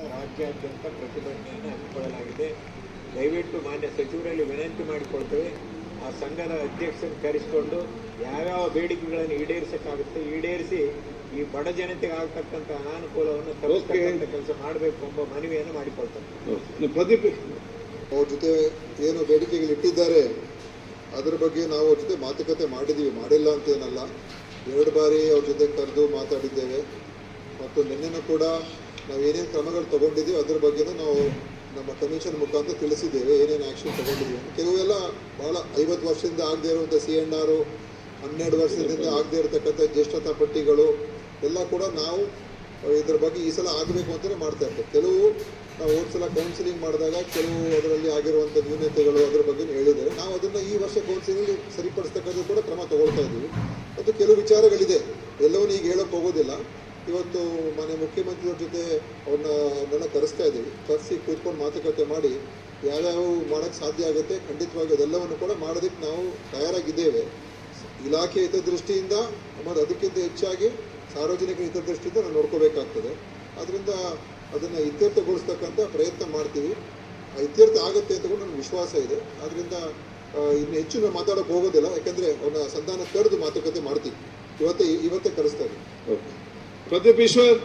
ರಾಜ್ಯಾದ್ಯಂತ ಪ್ರತಿಭಟನೆಯನ್ನು ಹಮ್ಮಿಕೊಳ್ಳಲಾಗಿದೆ. ದಯವಿಟ್ಟು ಮಾನ್ಯ ಸಚಿವರಲ್ಲಿ ವಿನಂತಿ ಮಾಡಿಕೊಳ್ತೇವೆ, ಆ ಸಂಘದ ಅಧ್ಯಕ್ಷರನ್ನು ಕರೆಸಿಕೊಂಡು ಯಾವ್ಯಾವ ಬೇಡಿಕೆಗಳನ್ನು ಈಡೇರಿಸಕ್ಕಾಗುತ್ತೆ ಈಡೇರಿಸಿ ಈ ಬಡ ಜನತೆಗೆ ಆಗ್ತಕ್ಕಂಥ ಅನಾನುಕೂಲವನ್ನು ತಪ್ಪಿಸ್ತಕ್ಕಂಥ ಕೆಲಸ ಮಾಡಬೇಕು ಎಂಬ ಮನವಿಯನ್ನು ಮಾಡಿಕೊಳ್ತೇವೆ. ಅವ್ರ ಜೊತೆ ಏನು ಬೇಡಿಕೆಗಳು ಇಟ್ಟಿದ್ದಾರೆ ಅದರ ಬಗ್ಗೆ ನಾವು ಅವ್ರ ಜೊತೆ ಮಾತುಕತೆ ಮಾಡಿದ್ದೀವಿ, ಮಾಡಿಲ್ಲ ಅಂತ ಏನಲ್ಲ. 2 ಬಾರಿ ಅವ್ರ ಜೊತೆ ಕರೆದು ಮಾತಾಡಿದ್ದೇವೆ ಮತ್ತು ನಿನ್ನೆನೂ ಕೂಡ ನಾವು ಏನೇನು ಕ್ರಮಗಳು ತಗೊಂಡಿದ್ದೀವಿ ಅದ್ರ ಬಗ್ಗೆನೂ ನಾವು ನಮ್ಮ ಕಮಿಷನ್ ಮುಖಾಂತರ ತಿಳಿಸಿದ್ದೇವೆ, ಏನೇನು ಆ್ಯಕ್ಷನ್ ತಗೊಂಡಿದ್ದೀವಿ. ಕೆಲವೆಲ್ಲ ಭಾಳ 50 ವರ್ಷದಿಂದ ಆಗದೇ ಇರುವಂಥ CNR, 12 ವರ್ಷದಿಂದ ಆಗದೇ ಇರತಕ್ಕಂಥ ಜ್ಯೇಷ್ಠತಾ ಪಟ್ಟಿಗಳು ಎಲ್ಲ ಕೂಡ ನಾವು ಇದ್ರ ಬಗ್ಗೆ ಈ ಸಲ ಆಗಬೇಕು ಅಂತಲೇ ಮಾಡ್ತಾ ಇರ್ತೇವೆ. ಕೆಲವು ನಾವು ಹೋದ ಸಲ ಕೌನ್ಸಿಲಿಂಗ್ ಮಾಡಿದಾಗ ಕೆಲವು ಅದರಲ್ಲಿ ಆಗಿರುವಂಥ ನ್ಯೂನತೆಗಳು ಅದರ ಬಗ್ಗೆ ಹೇಳಿದ್ದಾರೆ. ನಾವು ಅದನ್ನು ಈ ವರ್ಷ ಕೌನ್ಸಿಲಿಂಗ್ ಸರಿಪಡಿಸ್ತಕ್ಕಂಥ ಕೂಡ ಕ್ರಮ ತಗೊಳ್ತಾ ಇದ್ದೀವಿ. ಮತ್ತು ಕೆಲವು ವಿಚಾರಗಳಿದೆ, ಎಲ್ಲವನ್ನೂ ಈಗ ಹೇಳೋಕ್ಕೆ ಹೋಗೋದಿಲ್ಲ. ಇವತ್ತು ಮಾನ್ಯ ಮುಖ್ಯಮಂತ್ರಿಯವ್ರ ಜೊತೆ ಅವ್ರನ್ನೆಲ್ಲ ಕರೆಸ್ತಾ ಇದ್ದೀವಿ. ಕರೆಸಿ ಕೂತ್ಕೊಂಡು ಮಾತುಕತೆ ಮಾಡಿ ಯಾವ್ಯಾವ ಮಾಡೋಕ್ಕೆ ಸಾಧ್ಯ ಆಗುತ್ತೆ ಖಂಡಿತವಾಗಿ ಅದೆಲ್ಲವನ್ನು ಕೂಡ ಮಾಡೋದಕ್ಕೆ ನಾವು ತಯಾರಾಗಿದ್ದೇವೆ. ಇಲಾಖೆ ಹಿತದೃಷ್ಟಿಯಿಂದ ಮತ್ತು ಅದಕ್ಕಿಂತ ಹೆಚ್ಚಾಗಿ ಸಾರ್ವಜನಿಕರ ಹಿತದೃಷ್ಟಿಯಿಂದ ನಾವು ನೋಡ್ಕೋಬೇಕಾಗ್ತದೆ. ಆದ್ದರಿಂದ ಅದನ್ನು ಇತ್ಯರ್ಥಗೊಳಿಸ್ತಕ್ಕಂಥ ಪ್ರಯತ್ನ ಮಾಡ್ತೀವಿ. ಇತ್ಯರ್ಥ ಆಗುತ್ತೆ ಅಂತ ಕೂಡ ನನಗೆ ವಿಶ್ವಾಸ ಇದೆ. ಆದ್ದರಿಂದ ಇನ್ನು ಹೆಚ್ಚು ನಾವು ಮಾತಾಡೋಕ್ಕೆ ಹೋಗೋದಿಲ್ಲ, ಯಾಕೆಂದರೆ ಅವ್ರನ್ನ ಸಂಧಾನ ಕರೆದು ಮಾತುಕತೆ ಮಾಡ್ತೀವಿ. ಇವತ್ತೇ ಕರೆಸ್ತಾ ಇದ್ದೀವಿ. ಪ್ರದೀಪ್ ಈಶ್ವರ್.